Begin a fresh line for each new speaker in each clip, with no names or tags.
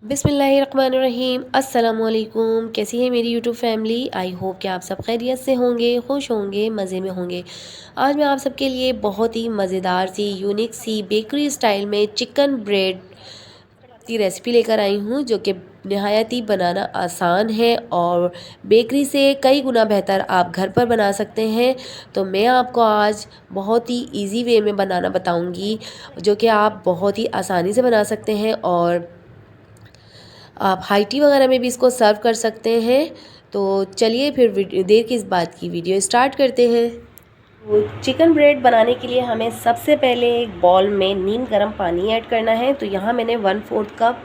बिस्मिल्लाहिर्रहमानिर्रहीम। अस्सलामुअलैकुम। कैसी है मेरी यूट्यूब फैमिली? आई होप कि आप सब खैरियत से होंगे, खुश होंगे, मज़े में होंगे। आज मैं आप सबके लिए बहुत ही मज़ेदार सी यूनिक सी बेकरी स्टाइल में चिकन ब्रेड की रेसिपी लेकर आई हूँ, जो कि नहायत ही बनाना आसान है और बेकरी से कई गुना बेहतर आप घर पर बना सकते हैं। तो मैं आपको आज बहुत ही इजी वे में बनाना बताऊँगी, जो कि आप बहुत ही आसानी से बना सकते हैं और आप हाई टी वगैरह में भी इसको सर्व कर सकते हैं। तो चलिए फिर देर किस बात की, वीडियो स्टार्ट करते हैं। तो चिकन ब्रेड बनाने के लिए हमें सबसे पहले एक बॉल में नीम गर्म पानी ऐड करना है। तो यहाँ मैंने 1/4 कप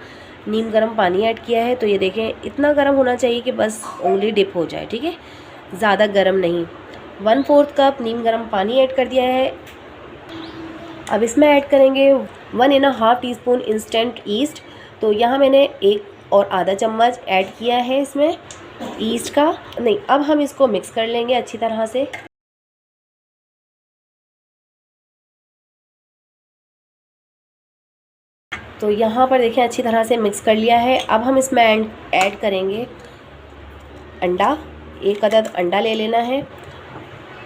नीम गर्म पानी ऐड किया है। तो ये देखें, इतना गर्म होना चाहिए कि बस उंगली डिप हो जाए, ठीक है, ज़्यादा गर्म नहीं। 1/4 कप नीम गर्म पानी ऐड कर दिया है। अब इसमें ऐड करेंगे 1.5 टीस्पून इंस्टेंट ईस्ट। तो यहाँ मैंने 1 और आधा चम्मच ऐड किया है इसमें ईस्ट का। नहीं, अब हम इसको मिक्स कर लेंगे अच्छी तरह से। तो यहाँ पर देखें, अच्छी तरह से मिक्स कर लिया है। अब हम इसमें ऐड करेंगे अंडा। 1 अदद अंडा ले लेना है।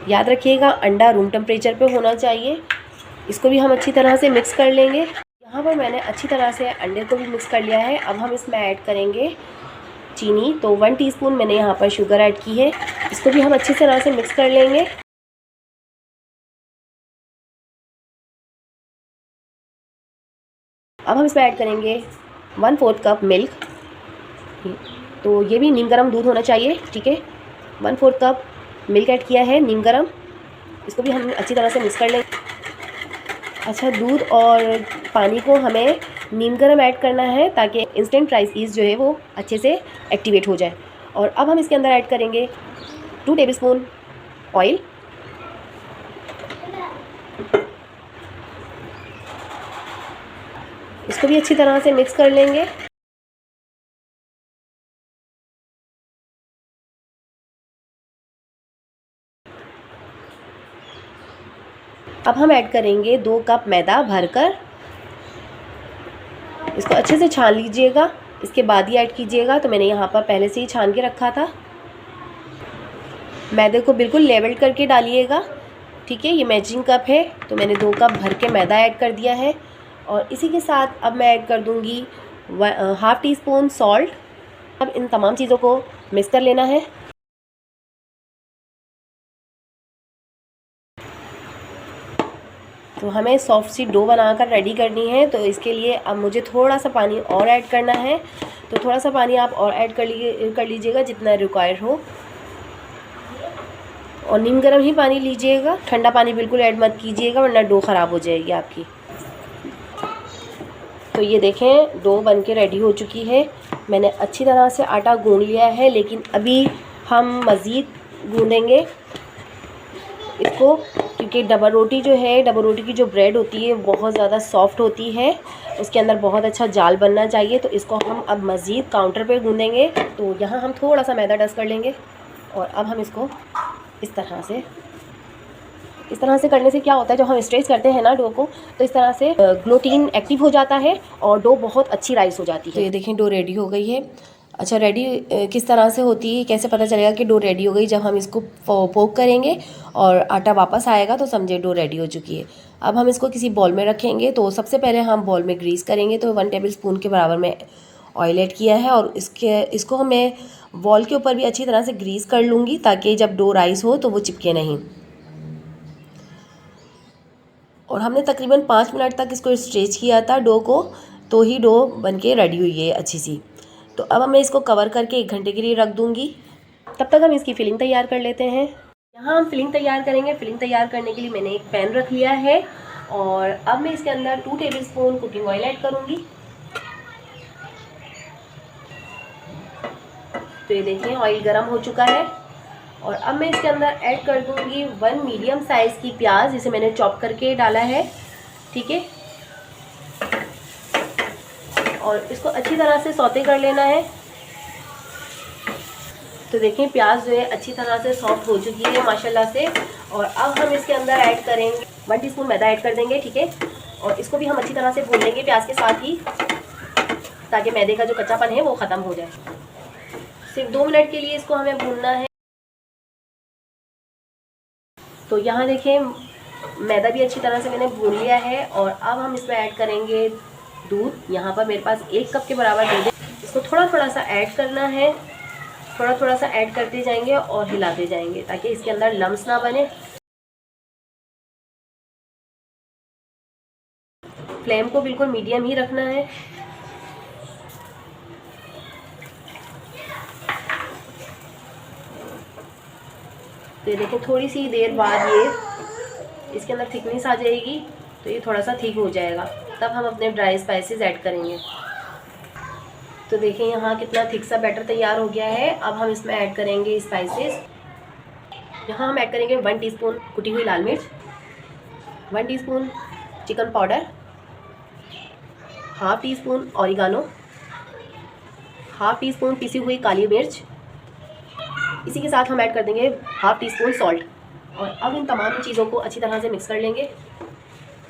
याद रखिएगा, अंडा रूम टेम्परेचर पे होना चाहिए। इसको भी हम अच्छी तरह से मिक्स कर लेंगे। यहाँ पर मैंने अच्छी तरह से अंडे को भी मिक्स कर लिया है। अब हम इसमें ऐड करेंगे चीनी। तो 1 टीस्पून मैंने यहाँ पर शुगर ऐड की है। इसको भी हम अच्छी तरह से मिक्स कर लेंगे। अब हम इसमें ऐड करेंगे 1/4 कप मिल्क। तो ये भी नीम गर्म दूध होना चाहिए, ठीक है। 1/4 कप मिल्क ऐड किया है नीम गर्म। इसको भी हम अच्छी तरह से मिक्स कर लेंगे। अच्छा, दूध और पानी को हमें नीम गर्म ऐड करना है ताकि इंस्टेंट राइस ईस्ट जो है वो अच्छे से एक्टिवेट हो जाए। और अब हम इसके अंदर ऐड करेंगे 2 टेबलस्पून ऑयल। इसको भी अच्छी तरह से मिक्स कर लेंगे। अब हम ऐड करेंगे 2 कप मैदा भरकर। इसको अच्छे से छान लीजिएगा, इसके बाद ही ऐड कीजिएगा। तो मैंने यहाँ पर पहले से ही छान के रखा था। मैदे को बिल्कुल लेवल करके डालिएगा, ठीक है। ये मैचिंग कप है, तो मैंने 2 कप भर के मैदा ऐड कर दिया है। और इसी के साथ अब मैं ऐड कर दूँगी 1/2 टीस्पून सॉल्ट। अब इन तमाम चीज़ों को मिक्स कर लेना है। तो हमें सॉफ्ट सी डो बनाकर रेडी करनी है। तो इसके लिए अब मुझे थोड़ा सा पानी और ऐड करना है। तो थोड़ा सा पानी आप और ऐड कर लीजिएगा जितना रिक्वायर हो। और नीम गर्म ही पानी लीजिएगा, ठंडा पानी बिल्कुल ऐड मत कीजिएगा, वरना डो ख़राब हो जाएगी आपकी। तो ये देखें, डो बन के रेडी हो चुकी है। मैंने अच्छी तरह से आटा गूंद लिया है, लेकिन अभी हम मज़ीद गूंदेंगे इसको, क्योंकि डबल रोटी जो है, डबल रोटी की जो ब्रेड होती है बहुत ज़्यादा सॉफ्ट होती है, उसके अंदर बहुत अच्छा जाल बनना चाहिए। तो इसको हम अब मज़ीद काउंटर पे गूंदेंगे। तो यहाँ हम थोड़ा सा मैदा डस्ट कर लेंगे और अब हम इसको इस तरह से करने से क्या होता है, जब हम स्ट्रेच करते हैं ना डो को, तो इस तरह से ग्लूटीन एक्टिव हो जाता है और डो बहुत अच्छी राइस हो जाती है। तो ये देखें, डो रेडी हो गई है। अच्छा, रेडी किस तरह से होती है, कैसे पता चलेगा कि डो रेडी हो गई? जब हम इसको पोक करेंगे और आटा वापस आएगा तो समझे डो रेडी हो चुकी है। अब हम इसको किसी बॉल में रखेंगे। तो सबसे पहले हम बॉल में ग्रीस करेंगे। तो 1 टेबल स्पून के बराबर में ऑयल ऐड किया है और इसको हमें बॉल के ऊपर भी अच्छी तरह से ग्रीस कर लूँगी, ताकि जब डो राइस हो तो वो चिपके नहीं। और हमने तकरीबन 5 मिनट तक इसको स्ट्रेच किया था डो को, तो ही डो बनके रेडी हुई है अच्छी सी। तो अब मैं इसको कवर करके 1 घंटे के लिए रख दूँगी। तब तक हम इसकी फिलिंग तैयार कर लेते हैं। यहाँ हम फिलिंग तैयार करेंगे। फिलिंग तैयार करने के लिए मैंने एक पैन रख लिया है और अब मैं इसके अंदर 2 table spoon cooking oil add करूँगी। तो ये देखिए, ऑयल गर्म हो चुका है और अब मैं इसके अंदर ऐड कर दूँगी 1 मीडियम साइज़ की प्याज, जिसे मैंने चॉप करके डाला है, ठीक है। और इसको अच्छी तरह से सौते कर लेना है। तो देखिए, प्याज जो है अच्छी तरह से सॉफ्ट हो चुकी है माशाल्लाह से। और अब हम इसके अंदर ऐड करेंगे 1 टीस्पून मैदा ऐड कर देंगे, ठीक है। और इसको भी हम अच्छी तरह से भून लेंगे प्याज के साथ ही, ताकि मैदे का जो कच्चापन है वो ख़त्म हो जाए। सिर्फ 2 मिनट के लिए इसको हमें भूनना है। तो यहाँ देखें मैदा भी अच्छी तरह से मैंने भून लिया है और अब हम इसमें ऐड करेंगे दूध। यहाँ पर मेरे पास 1 कप के बराबर दूध है। इसको थोड़ा थोड़ा सा ऐड करना है, थोड़ा थोड़ा सा ऐड करते जाएंगे और हिलाते जाएंगे ताकि इसके अंदर लम्स ना बने। फ्लेम को बिल्कुल मीडियम ही रखना है। तो ये देखिए थोड़ी सी देर बाद ये इसके अंदर थिकनेस आ जाएगी, तो ये थोड़ा सा थिक हो जाएगा, तब हम अपने ड्राई स्पाइसेस ऐड करेंगे। तो देखिए यहाँ कितना थिक सा बैटर तैयार हो गया है। अब हम इसमें ऐड करेंगे स्पाइसेस। यहाँ हम ऐड करेंगे 1 टीस्पून कुटी हुई लाल मिर्च, 1 teaspoon chicken powder, half tea spoon oregano, half tea spoon पिसी हुई काली मिर्च। इसी के साथ हम ऐड कर देंगे हाफ टी स्पून सॉल्ट। और अब इन तमाम चीज़ों को अच्छी तरह से मिक्स कर लेंगे।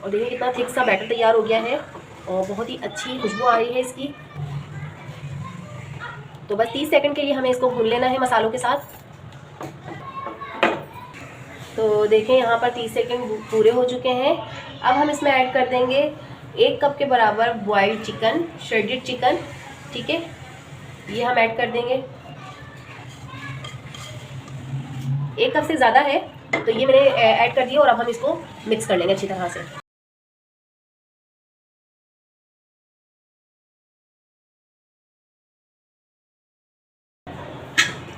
और देखिए कितना थिक सा बैटर तैयार हो गया है और बहुत ही अच्छी खुशबू आ रही है इसकी। तो बस 30 सेकंड के लिए हमें इसको भून लेना है मसालों के साथ। तो देखें यहाँ पर 30 सेकंड पूरे हो चुके हैं। अब हम इसमें ऐड कर देंगे 1 कप के बराबर बॉइल्ड चिकन, श्रेडेड चिकन। ठीक है, ये हम ऐड कर देंगे। 1 कप से ज़्यादा है तो ये मैंने ऐड कर दिया और अब हम इसको मिक्स कर लेंगे अच्छी तरह से।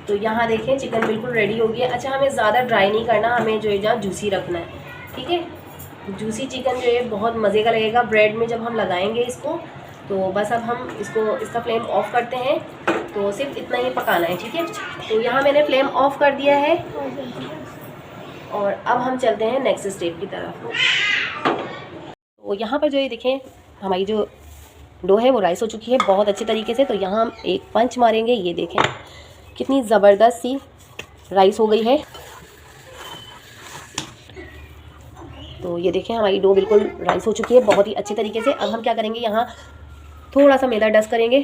तो यहाँ देखें चिकन बिल्कुल रेडी हो गया। अच्छा, हमें ज़्यादा ड्राई नहीं करना, हमें जो है जहाँ जूसी रखना है। ठीक है, जूसी चिकन जो है बहुत मज़े का लगेगा ब्रेड में जब हम लगाएंगे इसको। तो बस अब हम इसका फ्लेम ऑफ़ करते हैं। तो सिर्फ इतना ही पकाना है। ठीक है, तो यहाँ मैंने फ्लेम ऑफ़ कर दिया है और अब हम चलते हैं नेक्स्ट स्टेप की तरफ। तो यहाँ पर जो ये देखें हमारी जो डो है वो राइस हो चुकी है बहुत अच्छे तरीके से। तो यहाँ हम एक पंच मारेंगे, ये देखें कितनी ज़बरदस्त सी राइस हो गई है। तो ये देखें हमारी डो बिल्कुल राइस हो चुकी है बहुत ही अच्छे तरीके से। अब हम क्या करेंगे, यहाँ थोड़ा सा मैदा डस्ट करेंगे।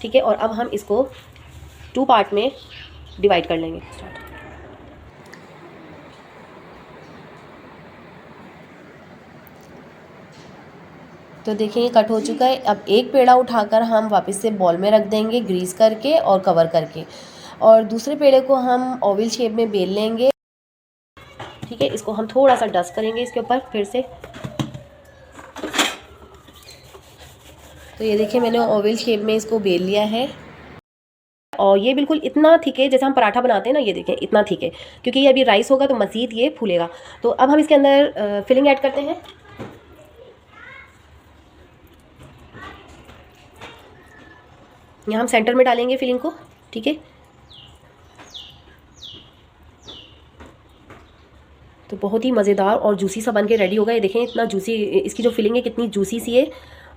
ठीक है, और अब हम इसको 2 पार्ट में डिवाइड कर लेंगे। तो देखिए ये कट हो चुका है। अब एक पेड़ा उठाकर हम वापस से बॉल में रख देंगे ग्रीस करके और कवर करके, और दूसरे पेड़े को हम ओवल शेप में बेल लेंगे। ठीक है, इसको हम थोड़ा सा डस्ट करेंगे इसके ऊपर फिर से। तो ये देखिए मैंने ओवल शेप में इसको बेल लिया है और ये बिल्कुल इतना थिक है जैसे हम पराठा बनाते हैं ना, ये देखें इतना थिक है, क्योंकि ये अभी राइस होगा तो मज़ीद ये फूलेगा। तो अब हम इसके अंदर फिलिंग ऐड करते हैं। यहाँ हम सेंटर में डालेंगे फिलिंग को। ठीक है, तो बहुत ही मज़ेदार और जूसी सा बन के रेडी होगा। ये देखें इतना जूसी, इसकी जो फिलिंग है कितनी जूसी सी है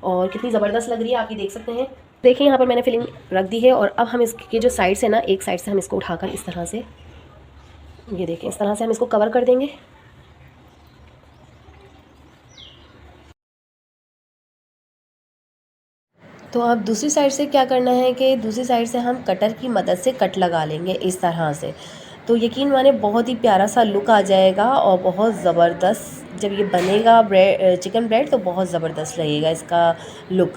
और कितनी ज़बरदस्त लग रही है, आप ये देख सकते हैं। देखिए यहाँ पर मैंने फिलिंग रख दी है और अब हम इसके जो साइड से ना, एक साइड से हम इसको उठाकर इस तरह से, ये देखें इस तरह से हम इसको कवर कर देंगे। तो अब दूसरी साइड से क्या करना है कि दूसरी साइड से हम कटर की मदद से कट लगा लेंगे इस तरह से। तो यकीन माने बहुत ही प्यारा सा लुक आ जाएगा और बहुत ज़बरदस्त जब ये बनेगा ब्रेड, चिकन ब्रेड, तो बहुत ज़बरदस्त लगेगा इसका लुक।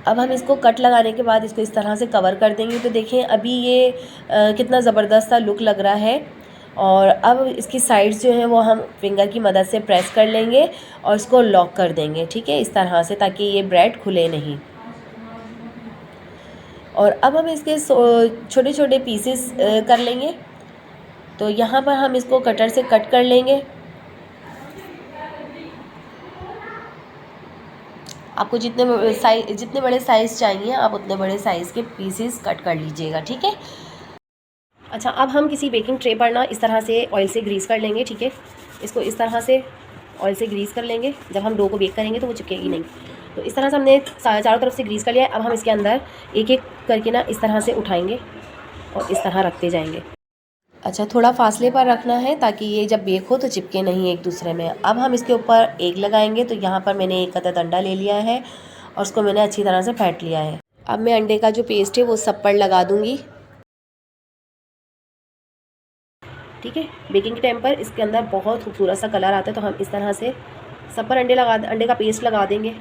अब हम इसको कट लगाने के बाद इसको इस तरह से कवर कर देंगे। तो देखें अभी ये कितना ज़बरदस्त सा लुक लग रहा है। और अब इसकी साइड्स जो हैं वो हम फिंगर की मदद से प्रेस कर लेंगे और इसको लॉक कर देंगे। ठीक है, इस तरह से, ताकि ये ब्रेड खुले नहीं। और अब हम इसके छोटे छोटे पीसेस कर लेंगे। तो यहाँ पर हम इसको कटर से कट कर लेंगे। आपको जितने बड़े साइज़ चाहिए आप उतने बड़े साइज़ के पीसेस कट कर लीजिएगा। ठीक है, अच्छा अब हम किसी बेकिंग ट्रे पर ना इस तरह से ऑयल से ग्रीस कर लेंगे। ठीक है, इसको इस तरह से ऑयल से ग्रीस कर लेंगे। जब हम डो को बेक करेंगे तो वो चिपकेगी नहीं। तो इस तरह से हमने चारों तरफ से ग्रीस कर लिया है। अब हम इसके अंदर एक एक करके ना इस तरह से उठाएंगे और इस तरह रखते जाएंगे। अच्छा, थोड़ा फासले पर रखना है ताकि ये जब बेक हो तो चिपके नहीं एक दूसरे में। अब हम इसके ऊपर एग लगाएंगे। तो यहाँ पर मैंने एक अदद अंडा ले लिया है और उसको मैंने अच्छी तरह से फेंट लिया है। अब मैं अंडे का जो पेस्ट है वो सब पर लगा दूँगी। ठीक है, बेकिंग के टाइम पर इसके अंदर बहुत खूबसूरत सा कलर आता है, तो हम इस तरह से सब पर अंडे का पेस्ट लगा देंगे।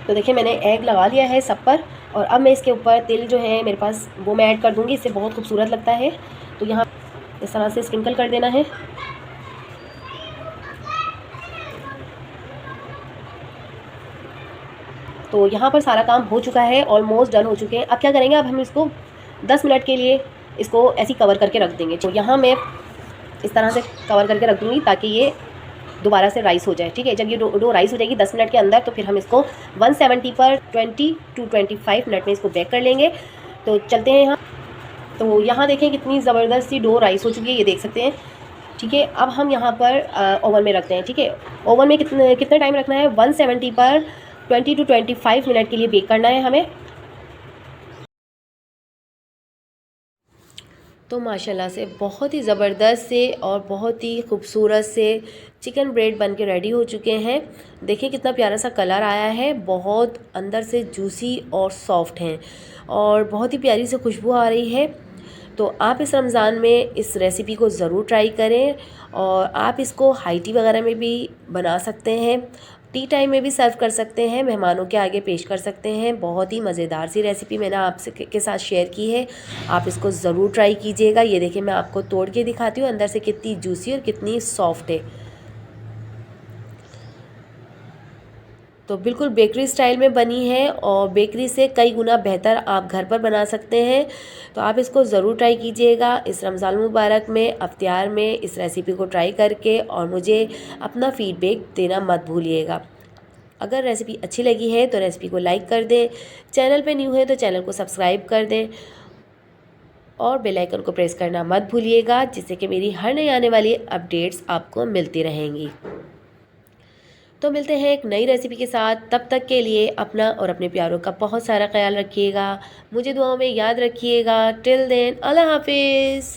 तो देखिए मैंने एग लगा लिया है सब पर, और अब मैं इसके ऊपर तिल जो है मेरे पास वो मैं ऐड कर दूँगी, इससे बहुत खूबसूरत लगता है। तो यहाँ इस तरह से स्प्रिंकल कर देना है। तो यहाँ पर सारा काम हो चुका है, ऑलमोस्ट डन हो चुके हैं। अब क्या करेंगे, अब हम इसको 10 मिनट के लिए इसको ऐसे कवर करके रख देंगे। तो यहाँ मैं इस तरह से कवर करके रख दूँगी ताकि ये दोबारा से राइस हो जाए। ठीक है, जब ये डो राइस हो जाएगी 10 मिनट के अंदर, तो फिर हम इसको 170 पर 20 to 25 मिनट में इसको बेक कर लेंगे। तो चलते हैं यहाँ। तो यहाँ देखें कितनी ज़बरदस्त सी डो राइस हो चुकी है, ये देख सकते हैं। ठीक है, अब हम यहाँ पर ओवन में रखते हैं। ठीक है, ओवन में कितने टाइम रखना है, 170 पर 20 to 25 मिनट के लिए बेक करना है हमें। तो माशाल्लाह से बहुत ही ज़बरदस्त से और बहुत ही खूबसूरत से चिकन ब्रेड बन के रेडी हो चुके हैं। देखिए कितना प्यारा सा कलर आया है, बहुत अंदर से जूसी और सॉफ्ट हैं और बहुत ही प्यारी से खुशबू आ रही है। तो आप इस रमज़ान में इस रेसिपी को ज़रूर ट्राई करें, और आप इसको हाई टी वगैरह में भी बना सकते हैं, टी टाइम में भी सर्व कर सकते हैं, मेहमानों के आगे पेश कर सकते हैं। बहुत ही मज़ेदार सी रेसिपी मैंने आपसे के साथ शेयर की है, आप इसको ज़रूर ट्राई कीजिएगा। ये देखिए मैं आपको तोड़ के दिखाती हूँ अंदर से कितनी जूसी और कितनी सॉफ्ट है। तो बिल्कुल बेकरी स्टाइल में बनी है और बेकरी से कई गुना बेहतर आप घर पर बना सकते हैं। तो आप इसको ज़रूर ट्राई कीजिएगा इस रमज़ान मुबारक में, अफ्तियार में इस रेसिपी को ट्राई करके, और मुझे अपना फ़ीडबैक देना मत भूलिएगा। अगर रेसिपी अच्छी लगी है तो रेसिपी को लाइक कर दें, चैनल पे न्यू है तो चैनल को सब्सक्राइब कर दें और बेल आइकन को प्रेस करना मत भूलिएगा, जिससे कि मेरी हर नई आने वाली अपडेट्स आपको मिलती रहेंगी। तो मिलते हैं एक नई रेसिपी के साथ, तब तक के लिए अपना और अपने प्यारों का बहुत सारा ख्याल रखिएगा, मुझे दुआओं में याद रखिएगा। टिल देन, अल्लाह हाफिज़।